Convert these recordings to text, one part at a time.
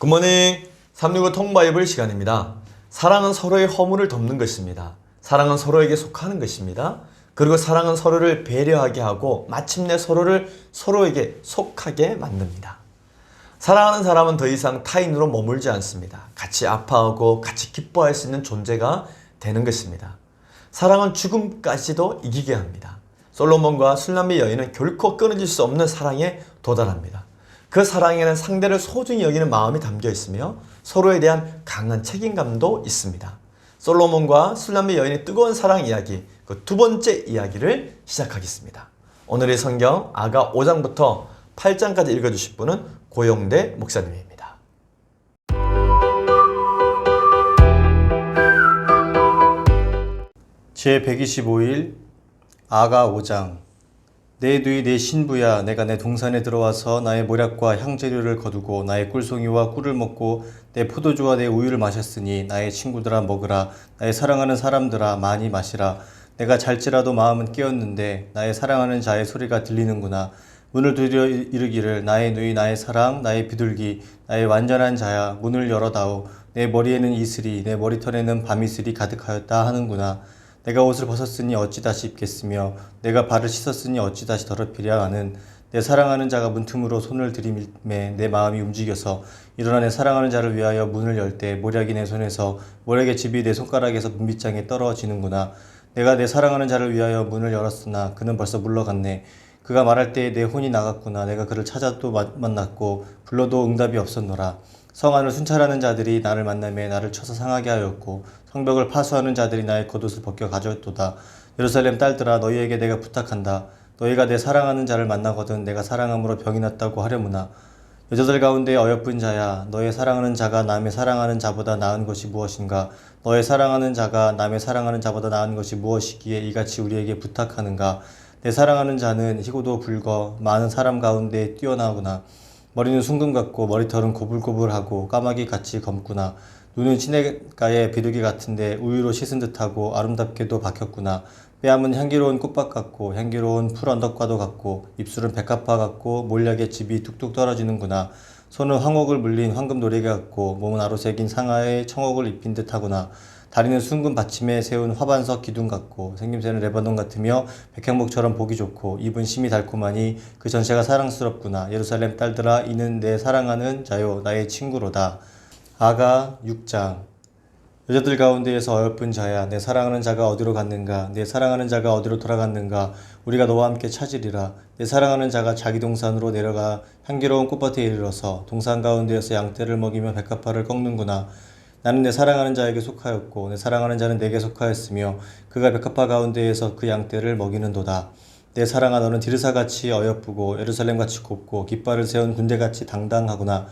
굿모닝 365 통바이블 시간입니다. 사랑은 서로의 허물을 덮는 것입니다. 사랑은 서로에게 속하는 것입니다. 그리고 사랑은 서로를 배려하게 하고 마침내 서로를 서로에게 속하게 만듭니다. 사랑하는 사람은 더 이상 타인으로 머물지 않습니다. 같이 아파하고 같이 기뻐할 수 있는 존재가 되는 것입니다. 사랑은 죽음까지도 이기게 합니다. 솔로몬과 술람미 여인은 결코 끊어질 수 없는 사랑에 도달합니다. 그 사랑에는 상대를 소중히 여기는 마음이 담겨 있으며 서로에 대한 강한 책임감도 있습니다. 솔로몬과 술람미 여인의 뜨거운 사랑 이야기, 그 두 번째 이야기를 시작하겠습니다. 오늘의 성경 아가 5장부터 8장까지 읽어주실 분은 고영대 목사님입니다. 제125일 아가 5장. 내 누이 내 신부야, 내가 내 동산에 들어와서 나의 모략과 향재료를 거두고 나의 꿀송이와 꿀을 먹고 내 포도주와 내 우유를 마셨으니 나의 친구들아 먹으라. 나의 사랑하는 사람들아 많이 마시라. 내가 잘지라도 마음은 깨었는데 나의 사랑하는 자의 소리가 들리는구나. 문을 두드려 이르기를 나의 누이 나의 사랑 나의 비둘기 나의 완전한 자야, 문을 열어다오. 내 머리에는 이슬이 내 머리털에는 밤이슬이 가득하였다 하는구나. 내가 옷을 벗었으니 어찌 다시 입겠으며 내가 발을 씻었으니 어찌 다시 더럽히랴 하는 내 사랑하는 자가 문틈으로 손을 들이밀매 내 마음이 움직여서 일어나 내 사랑하는 자를 위하여 문을 열 때 모략이 내 손에서 모략의 즙이 내 손가락에서 문빗장에 떨어지는구나. 내가 내 사랑하는 자를 위하여 문을 열었으나 그는 벌써 물러갔네. 그가 말할 때에 내 혼이 나갔구나. 내가 그를 찾아 또 만났고 불러도 응답이 없었노라. 성 안을 순찰하는 자들이 나를 만나매 나를 쳐서 상하게 하였고 성벽을 파수하는 자들이 나의 겉옷을 벗겨 가져왔도다. 예루살렘 딸들아, 너희에게 내가 부탁한다. 너희가 내 사랑하는 자를 만나거든 내가 사랑함으로 병이 났다고 하려무나. 여자들 가운데 어여쁜 자야, 너의 사랑하는 자가 남의 사랑하는 자보다 나은 것이 무엇인가? 너의 사랑하는 자가 남의 사랑하는 자보다 나은 것이 무엇이기에 이같이 우리에게 부탁하는가? 내 사랑하는 자는 희고도 붉어 많은 사람 가운데 뛰어나구나. 머리는 숭금 같고 머리털은 고불고불하고 까마귀 같이 검구나. 눈은 시냇가의 비둘기 같은데 우유로 씻은 듯하고 아름답게도 박혔구나. 뺨은 향기로운 꽃밭 같고 향기로운 풀 언덕과도 같고 입술은 백합화 같고 몰약의 즙이 뚝뚝 떨어지는구나. 손은 황옥을 물린 황금 노래개 같고 몸은 아로새긴 상아에 청옥을 입힌 듯하구나. 다리는 숭근 받침에 세운 화반석 기둥 같고 생김새는 레바논 같으며 백향목처럼 보기 좋고 입은 심이 달콤하니 그 전체가 사랑스럽구나. 예루살렘 딸들아, 이는 내 사랑하는 자요 나의 친구로다. 아가 6장. 여자들 가운데에서 어여쁜 자야, 내 사랑하는 자가 어디로 갔는가? 내 사랑하는 자가 어디로 돌아갔는가? 우리가 너와 함께 찾으리라. 내 사랑하는 자가 자기 동산으로 내려가 향기로운 꽃밭에 이르러서 동산 가운데에서 양떼를 먹이며 백합화를 꺾는구나. 나는 내 사랑하는 자에게 속하였고 내 사랑하는 자는 내게 속하였으며 그가 백합화 가운데에서 그 양떼를 먹이는도다. 내 사랑아, 너는 디르사같이 어여쁘고 예루살렘같이 곱고 깃발을 세운 군대같이 당당하구나.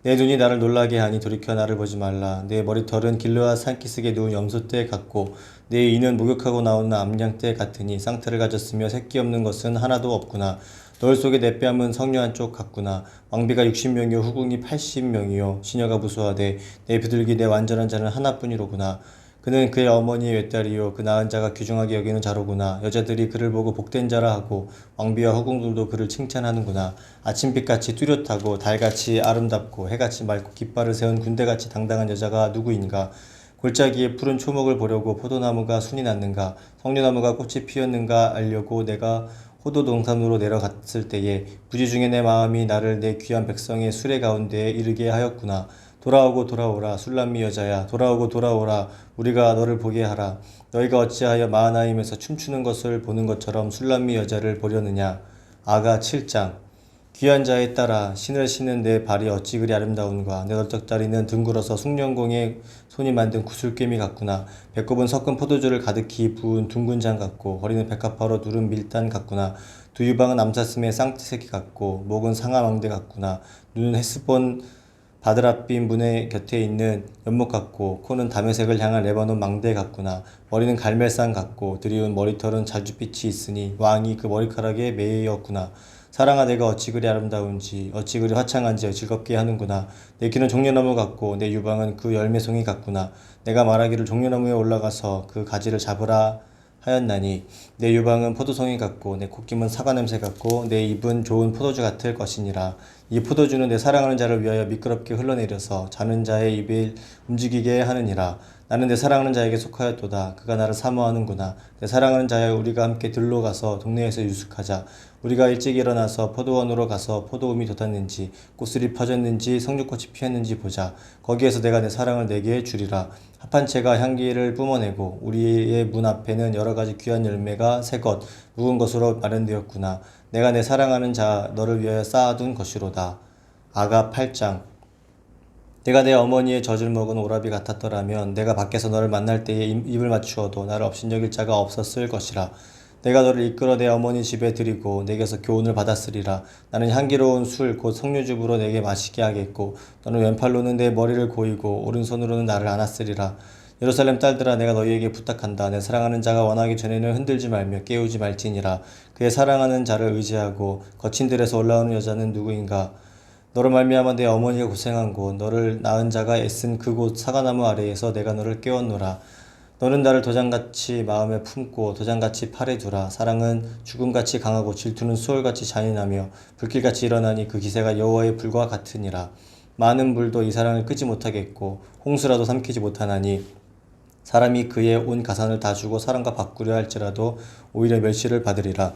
내 눈이 나를 놀라게 하니 돌이켜 나를 보지 말라. 내 머리털은 길르앗 산기슭에 누운 염소떼 같고 내 이는 목욕하고 나오는 암양떼 같으니 쌍태를 가졌으며 새끼 없는 것은 하나도 없구나. 너울 속에 내 뺨은 성녀 한쪽 같구나. 왕비가 60명이요 후궁이 80명이요 시녀가 부수하되 내 비둘기 내 완전한 자는 하나뿐이로구나. 그는 그의 어머니의 외딸이요 그 낳은 자가 귀중하게 여기는 자로구나. 여자들이 그를 보고 복된 자라 하고 왕비와 후궁들도 그를 칭찬하는구나. 아침빛같이 뚜렷하고 달같이 아름답고 해같이 맑고 깃발을 세운 군대같이 당당한 여자가 누구인가? 골짜기에 푸른 초목을 보려고 포도나무가 순이 났는가? 석류나무가 꽃이 피었는가 알려고 내가 호도 동산으로 내려갔을 때에 부지 중에 내 마음이 나를 내 귀한 백성의 수레 가운데에 이르게 하였구나. 돌아오고 돌아오라 술람미 여자야, 돌아오고 돌아오라. 우리가 너를 보게 하라. 너희가 어찌하여 마하나임에서 춤추는 것을 보는 것처럼 술람미 여자를 보려느냐. 아가 7장. 귀한 자에 따라 신을 신은 내 발이 어찌 그리 아름다운가. 내 널쩍다리는 둥글어서 숭늉공의 손이 만든 구슬꿰미 같구나. 배꼽은 섞은 포도주를 가득히 부은 둥근 장 같고 허리는 백합화로 누른 밀단 같구나. 두 유방은 암사슴의 쌍새끼 같고 목은 상아망대 같구나. 눈은 헤스본 바드랏빛 문의 곁에 있는 연못 같고 코는 다메섹을 향한 레바논 망대 같구나. 머리는 갈멜산 같고 드리운 머리털은 자줏빛이 있으니 왕이 그 머리카락에 매였구나. 사랑아, 내가 어찌 그리 아름다운지 어찌 그리 화창한지 즐겁게 하는구나. 내 귀는 종려나무 같고 내 유방은 그 열매송이 같구나. 내가 말하기를 종려나무에 올라가서 그 가지를 잡으라 하였나니 내 유방은 포도송이 같고 내 콧김은 사과 냄새 같고 내 입은 좋은 포도주 같을 것이니라. 이 포도주는 내 사랑하는 자를 위하여 미끄럽게 흘러내려서 자는 자의 입을 움직이게 하느니라. 나는 내 사랑하는 자에게 속하였도다. 그가 나를 사모하는구나. 내 사랑하는 자여, 우리가 함께 들로 가서 동네에서 유숙하자. 우리가 일찍 일어나서 포도원으로 가서 포도음이 돋았는지 꽃술이 펴졌는지 성육꽃이 피었는지 보자. 거기에서 내가 내 사랑을 내게 주리라. 합한 채가 향기를 뿜어내고 우리의 문 앞에는 여러 가지 귀한 열매가 새 것 묵은 것으로 마련되었구나. 내가 내 사랑하는 자 너를 위하여 쌓아둔 것이로다. 아가 8장. 내가 내 어머니의 젖을 먹은 오라비 같았더라면 내가 밖에서 너를 만날 때에 입을 맞추어도 나를 업신여길 자가 없었을 것이라. 내가 너를 이끌어 내 어머니 집에 들이고 내게서 교훈을 받았으리라. 나는 향기로운 술 곧 석류즙으로 내게 마시게 하겠고 너는 왼팔로는 내 머리를 고이고 오른손으로는 나를 안았으리라. 예루살렘 딸들아, 내가 너희에게 부탁한다. 내 사랑하는 자가 원하기 전에는 흔들지 말며 깨우지 말지니라. 그의 사랑하는 자를 의지하고 거친 들에서 올라오는 여자는 누구인가? 너로 말미암아 내 어머니가 고생한 곳, 너를 낳은 자가 애쓴 그곳 사과나무 아래에서 내가 너를 깨웠노라. 너는 나를 도장같이 마음에 품고 도장같이 팔에 두라. 사랑은 죽음같이 강하고 질투는 수월같이 잔인하며 불길같이 일어나니 그 기세가 여호와의 불과 같으니라. 많은 불도 이 사랑을 끄지 못하겠고 홍수라도 삼키지 못하나니 사람이 그의 온 가산을 다 주고 사랑과 바꾸려 할지라도 오히려 멸시를 받으리라.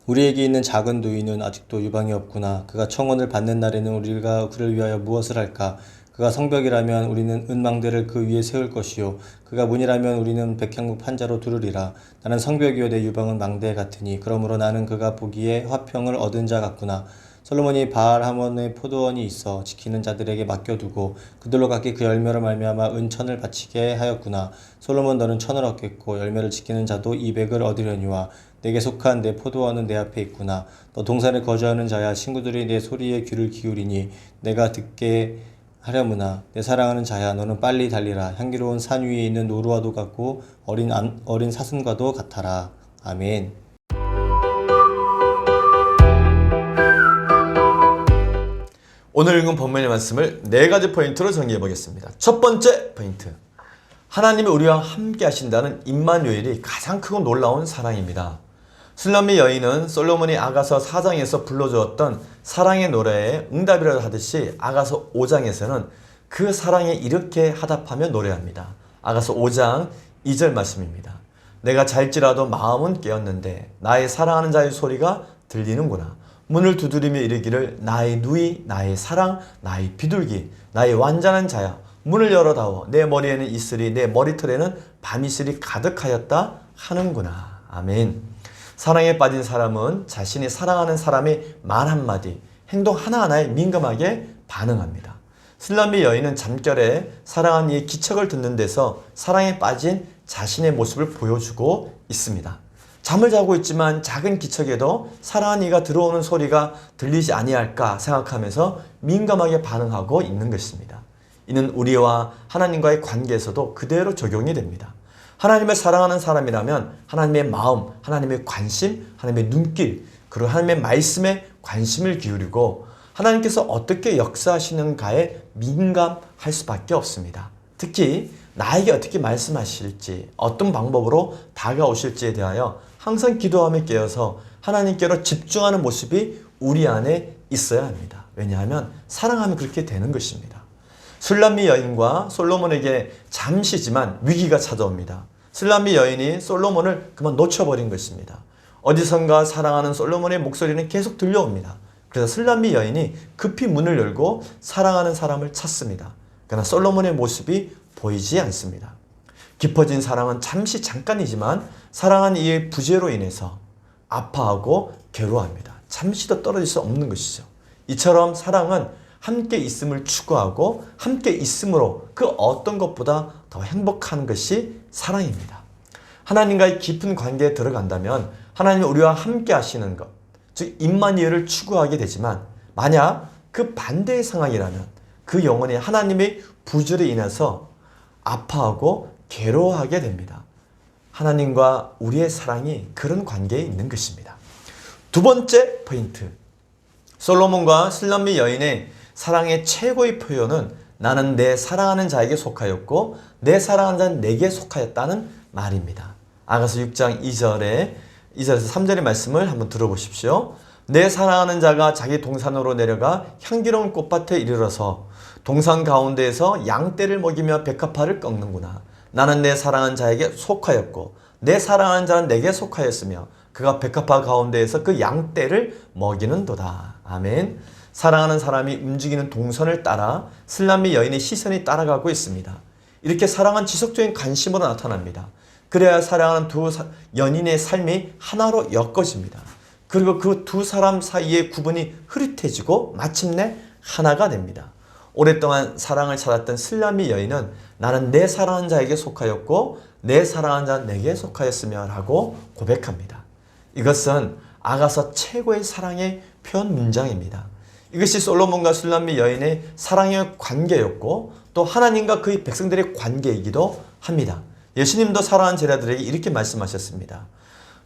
우리에게 있는 작은 누이는 아직도 유방이 없구나. 그가 청혼을 받는 날에는 우리가 그를 위하여 무엇을 할까? 그가 성벽이라면 우리는 은망대를 그 위에 세울 것이요. 그가 문이라면 우리는 백향목 판자로 두르리라. 나는 성벽이요 내 유방은 망대 같으니 그러므로 나는 그가 보기에 화평을 얻은 자 같구나. 솔로몬이 바알 하몬의 포도원이 있어 지키는 자들에게 맡겨두고 그들로 각기 그 열매로 말미암아 은천을 바치게 하였구나. 솔로몬, 너는 천을 얻겠고 열매를 지키는 자도 200을 얻으려니와 내게 속한 내 포도원은 내 앞에 있구나. 너 동산에 거주하는 자야, 친구들이 내 소리에 귀를 기울이니 내가 듣게 하려무나. 내 사랑하는 자야, 너는 빨리 달리라. 향기로운 산 위에 있는 노루와도 같고 어린 사슴과도 같아라. 아멘. 오늘 읽은 본문의 말씀을 4가지 포인트로 정리해 보겠습니다. 첫 번째 포인트, 하나님이 우리와 함께 하신다는 임마누엘이 가장 크고 놀라운 사랑입니다. 술람미 여인은 솔로몬이 아가서 4장에서 불러주었던 사랑의 노래에 응답이라도 하듯이 아가서 5장에서는 그 사랑에 이렇게 하답하며 노래합니다. 아가서 5장 2절 말씀입니다. 내가 잘지라도 마음은 깨었는데 나의 사랑하는 자의 소리가 들리는구나. 문을 두드리며 이르기를 나의 누이, 나의 사랑, 나의 비둘기, 나의 완전한 자야. 문을 열어다오. 내 머리에는 이슬이, 내 머리털에는 밤이슬이 가득하였다 하는구나. 아멘. 사랑에 빠진 사람은 자신이 사랑하는 사람의 말 한마디, 행동 하나하나에 민감하게 반응합니다. 술람미 여인은 잠결에 사랑한 이의 기척을 듣는 데서 사랑에 빠진 자신의 모습을 보여주고 있습니다. 잠을 자고 있지만 작은 기척에도 사랑한 이가 들어오는 소리가 들리지 아니할까 생각하면서 민감하게 반응하고 있는 것입니다. 이는 우리와 하나님과의 관계에서도 그대로 적용이 됩니다. 하나님을 사랑하는 사람이라면 하나님의 마음, 하나님의 관심, 하나님의 눈길, 그리고 하나님의 말씀에 관심을 기울이고 하나님께서 어떻게 역사하시는가에 민감할 수밖에 없습니다. 특히 나에게 어떻게 말씀하실지, 어떤 방법으로 다가오실지에 대하여 항상 기도하며 깨어서 하나님께로 집중하는 모습이 우리 안에 있어야 합니다. 왜냐하면 사랑하면 그렇게 되는 것입니다. 술람미 여인과 솔로몬에게 잠시지만 위기가 찾아옵니다. 술람미 여인이 솔로몬을 그만 놓쳐버린 것입니다. 어디선가 사랑하는 솔로몬의 목소리는 계속 들려옵니다. 그래서 술람미 여인이 급히 문을 열고 사랑하는 사람을 찾습니다. 그러나 솔로몬의 모습이 보이지 않습니다. 깊어진 사랑은 잠깐이지만 사랑한 이의 부재로 인해서 아파하고 괴로워합니다. 잠시도 떨어질 수 없는 것이죠. 이처럼 사랑은 함께 있음을 추구하고 함께 있음으로 그 어떤 것보다 더 행복한 것이 사랑입니다. 하나님과의 깊은 관계에 들어간다면 하나님이 우리와 함께 하시는 것, 즉 임마누엘을 추구하게 되지만 만약 그 반대의 상황이라면 그 영혼이 하나님의 부재로 인해서 아파하고 괴로워하게 됩니다. 하나님과 우리의 사랑이 그런 관계에 있는 것입니다. 두 번째 포인트, 솔로몬과 술람미 여인의 사랑의 최고의 표현은 나는 내 사랑하는 자에게 속하였고 내 사랑하는 자는 내게 속하였다는 말입니다. 아가서 6장 2절에서 3절의 말씀을 한번 들어보십시오. 내 사랑하는 자가 자기 동산으로 내려가 향기로운 꽃밭에 이르러서 동산 가운데에서 양떼를 먹이며 백합화를 꺾는구나. 나는 내 사랑하는 자에게 속하였고 내 사랑하는 자는 내게 속하였으며 그가 백합화 가운데에서 그 양떼를 먹이는도다. 아멘. 사랑하는 사람이 움직이는 동선을 따라 슬람미 여인의 시선이 따라가고 있습니다. 이렇게 사랑은 지속적인 관심으로 나타납니다. 그래야 사랑하는 두 연인의 삶이 하나로 엮어집니다. 그리고 그 두 사람 사이의 구분이 흐릿해지고 마침내 하나가 됩니다. 오랫동안 사랑을 찾았던 슬람미 여인은 나는 내 사랑하는 자에게 속하였고 내 사랑하는 자는 내게 속하였으며 라고 고백합니다. 이것은 아가서 최고의 사랑의 표현 문장입니다. 이것이 솔로몬과 술람미 여인의 사랑의 관계였고 또 하나님과 그의 백성들의 관계이기도 합니다. 예수님도 사랑하는 제자들에게 이렇게 말씀하셨습니다.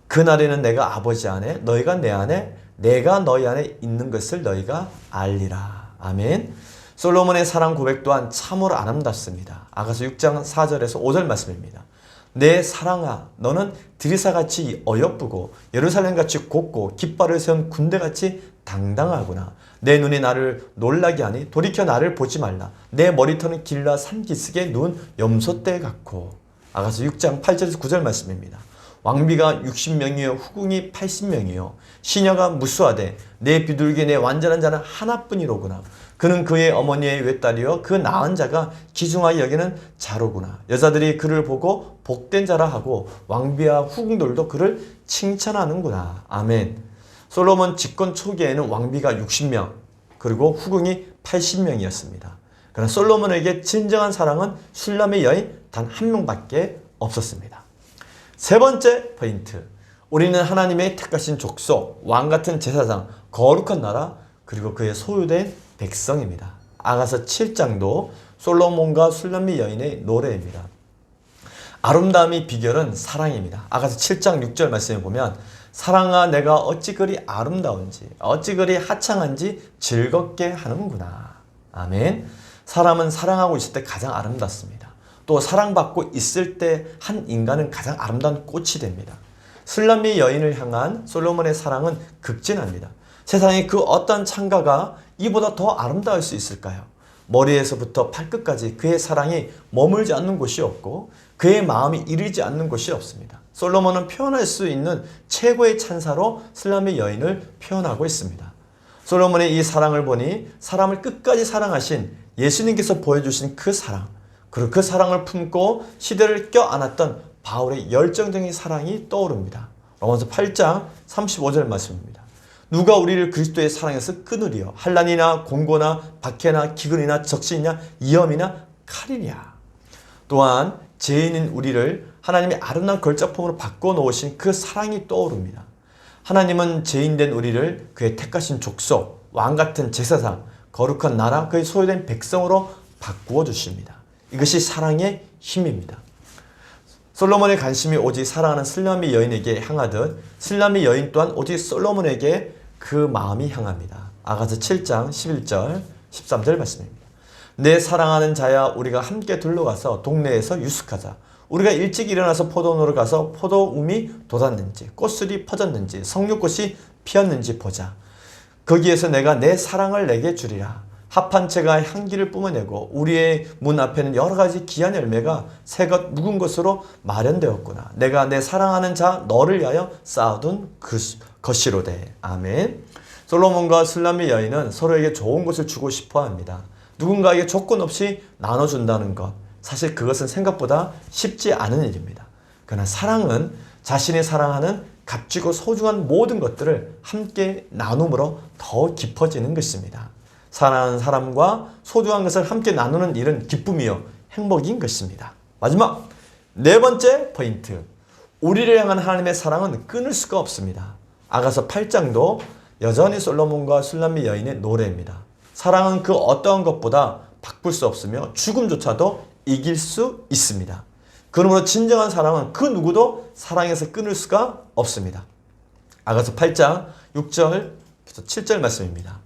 그날에는 내가 아버지 안에 너희가 내 안에 내가 너희 안에 있는 것을 너희가 알리라. 아멘. 솔로몬의 사랑 고백 또한 참으로 아름답습니다. 아가서 6장 4절에서 5절 말씀입니다. 내 사랑아 너는 드리사같이 어여쁘고 예루살렘같이 곱고 깃발을 세운 군대같이 당당하구나. 내 눈이 나를 놀라게 하니 돌이켜 나를 보지 말라. 내 머리털은 길라 산기슭에 누운 염소떼 같고. 아가서 6장 8절에서 9절 말씀입니다. 왕비가 60명이요 후궁이 80명이요 시녀가 무수하되 내 비둘기 내 완전한 자는 하나뿐이로구나. 그는 그의 어머니의 외딸이요 그 낳은 자가 기중하게 여기는 자로구나. 여자들이 그를 보고 복된 자라 하고 왕비와 후궁들도 그를 칭찬하는구나. 아멘. 솔로몬 집권 초기에는 왕비가 60명 그리고 후궁이 80명이었습니다. 그러나 솔로몬에게 진정한 사랑은 술람의 여인 단 한 명밖에 없었습니다. 세 번째 포인트. 우리는 하나님의 택하신 족속, 왕같은 제사장, 거룩한 나라, 그리고 그의 소유된 백성입니다. 아가서 7장도 솔로몬과 술람미 여인의 노래입니다. 아름다움의 비결은 사랑입니다. 아가서 7장 6절 말씀에 보면 사랑아 내가 어찌 그리 아름다운지 어찌 그리 하창한지 즐겁게 하는구나. 아멘. 사람은 사랑하고 있을 때 가장 아름답습니다. 또 사랑받고 있을 때 한 인간은 가장 아름다운 꽃이 됩니다. 술람미 여인을 향한 솔로몬의 사랑은 극진합니다. 세상에 그 어떤 창가가 이보다 더 아름다울 수 있을까요? 머리에서부터 발끝까지 그의 사랑이 머물지 않는 곳이 없고 그의 마음이 이르지 않는 곳이 없습니다. 솔로몬은 표현할 수 있는 최고의 찬사로 술람미 여인을 표현하고 있습니다. 솔로몬의 이 사랑을 보니 사람을 끝까지 사랑하신 예수님께서 보여주신 그 사랑, 그리고 그 사랑을 품고 시대를 껴안았던 바울의 열정적인 사랑이 떠오릅니다. 로마서 8장 35절 말씀입니다. 누가 우리를 그리스도의 사랑에서 끊으리요? 환난이나 공고나 박해나 기근이나 적신이나 위험이나 칼이냐. 또한 죄인인 우리를 하나님의 아름다운 걸작품으로 바꿔놓으신 그 사랑이 떠오릅니다. 하나님은 죄인된 우리를 그의 택하신 족속, 왕같은 제사장, 거룩한 나라, 그의 소유된 백성으로 바꾸어 주십니다. 이것이 사랑의 힘입니다. 솔로몬의 관심이 오직 사랑하는 술람미 여인에게 향하듯 술람미 여인 또한 오직 솔로몬에게 그 마음이 향합니다. 아가서 7장 11절 13절 말씀입니다. 내 사랑하는 자야 우리가 함께 둘러가서 동네에서 유숙하자. 우리가 일찍 일어나서 포도원으로 가서 포도움이 돋았는지 꽃술이 퍼졌는지 석류꽃이 피었는지 보자. 거기에서 내가 내 사랑을 내게 주리라. 합한 채가 향기를 뿜어내고 우리의 문 앞에는 여러 가지 귀한 열매가 새것 묵은 것으로 마련되었구나. 내가 내 사랑하는 자 너를 위하여 쌓아둔 것이로되. 아멘. 솔로몬과 술람미 여인은 서로에게 좋은 것을 주고 싶어 합니다. 누군가에게 조건 없이 나눠준다는 것. 사실 그것은 생각보다 쉽지 않은 일입니다. 그러나 사랑은 자신이 사랑하는 값지고 소중한 모든 것들을 함께 나눔으로 더 깊어지는 것입니다. 사랑하는 사람과 소중한 것을 함께 나누는 일은 기쁨이요 행복인 것입니다. 마지막 네 번째 포인트. 우리를 향한 하나님의 사랑은 끊을 수가 없습니다. 아가서 8장도 여전히 솔로몬과 술람미 여인의 노래입니다. 사랑은 그 어떠한 것보다 바꿀 수 없으며 죽음조차도 이길 수 있습니다. 그러므로 진정한 사랑은 그 누구도 사랑에서 끊을 수가 없습니다. 아가서 8장 6절 7절 말씀입니다.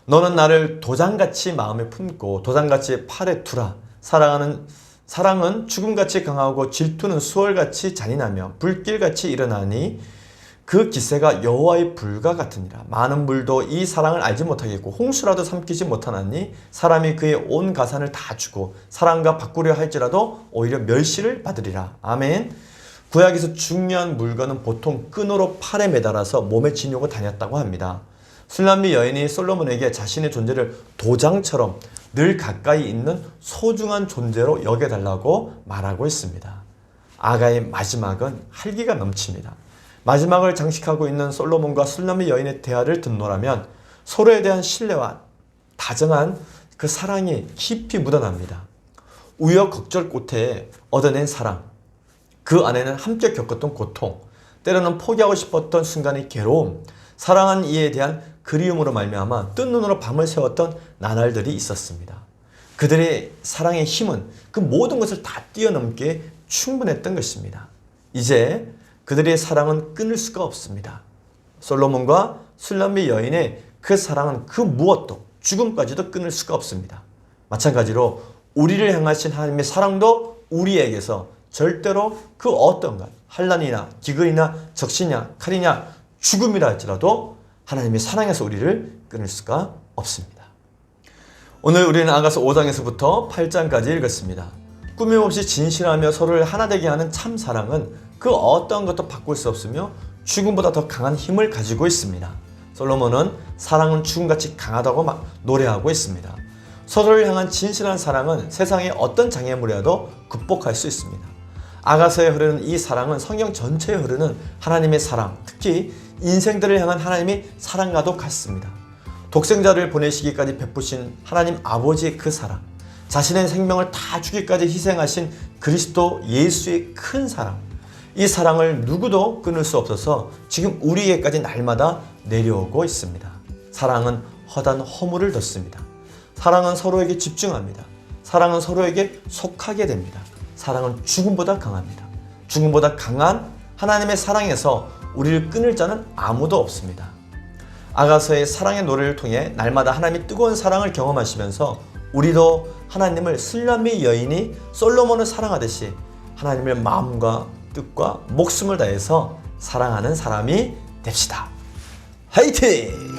너는 나를 도장같이 마음에 품고 도장같이 팔에 두라. 사랑은 죽음같이 강하고 질투는 수월같이 잔인하며 불길같이 일어나니 그 기세가 여호와의 불과 같으니라. 많은 물도 이 사랑을 알지 못하겠고 홍수라도 삼키지 못하나니 사람이 그의 온 가산을 다 주고 사랑과 바꾸려 할지라도 오히려 멸시를 받으리라. 아멘. 구약에서 중요한 물건은 보통 끈으로 팔에 매달아서 몸에 지니고 다녔다고 합니다. 술람미 여인이 솔로몬에게 자신의 존재를 도장처럼 늘 가까이 있는 소중한 존재로 여겨달라고 말하고 있습니다. 아가의 마지막은 활기가 넘칩니다. 마지막을 장식하고 있는 솔로몬과 술람미 여인의 대화를 듣노라면 서로에 대한 신뢰와 다정한 그 사랑이 깊이 묻어납니다. 우여곡절 끝에 얻어낸 사랑, 그 안에는 함께 겪었던 고통, 때로는 포기하고 싶었던 순간의 괴로움, 사랑한 이에 대한 그리움으로 말미암아 뜬 눈으로 밤을 새웠던 나날들이 있었습니다. 그들의 사랑의 힘은 그 모든 것을 다 뛰어넘기에 충분했던 것입니다. 이제 그들의 사랑은 끊을 수가 없습니다. 솔로몬과 술람미 여인의 그 사랑은 그 무엇도 죽음까지도 끊을 수가 없습니다. 마찬가지로 우리를 향하신 하나님의 사랑도 우리에게서 절대로 그 어떤 것, 환난이나 기근이나 적시냐 칼이냐 죽음이라 할지라도 하나님의 사랑에서 우리를 끊을 수가 없습니다. 오늘 우리는 아가서 5장에서부터 8장까지 읽었습니다. 꾸밈없이 진실하며 서로를 하나 되게 하는 참 사랑은 그 어떤 것도 바꿀 수 없으며 죽음보다 더 강한 힘을 가지고 있습니다. 솔로몬은 사랑은 죽음같이 강하다고 노래하고 있습니다. 서로를 향한 진실한 사랑은 세상의 어떤 장애물이라도 극복할 수 있습니다. 아가서에 흐르는 이 사랑은 성경 전체에 흐르는 하나님의 사랑, 특히 인생들을 향한 하나님의 사랑과도 같습니다. 독생자를 보내시기까지 베푸신 하나님 아버지의 그 사랑, 자신의 생명을 다 주기까지 희생하신 그리스도 예수의 큰 사랑, 이 사랑을 누구도 끊을 수 없어서 지금 우리에게까지 날마다 내려오고 있습니다. 사랑은 허단 허물을 덮습니다. 사랑은 서로에게 집중합니다. 사랑은 서로에게 속하게 됩니다. 사랑은 죽음보다 강합니다. 죽음보다 강한 하나님의 사랑에서 우리를 끊을 자는 아무도 없습니다. 아가서의 사랑의 노래를 통해 날마다 하나님의 뜨거운 사랑을 경험하시면서 우리도 하나님을 술람미 여인이 솔로몬을 사랑하듯이 하나님을 마음과 뜻과 목숨을 다해서 사랑하는 사람이 됩시다. 화이팅!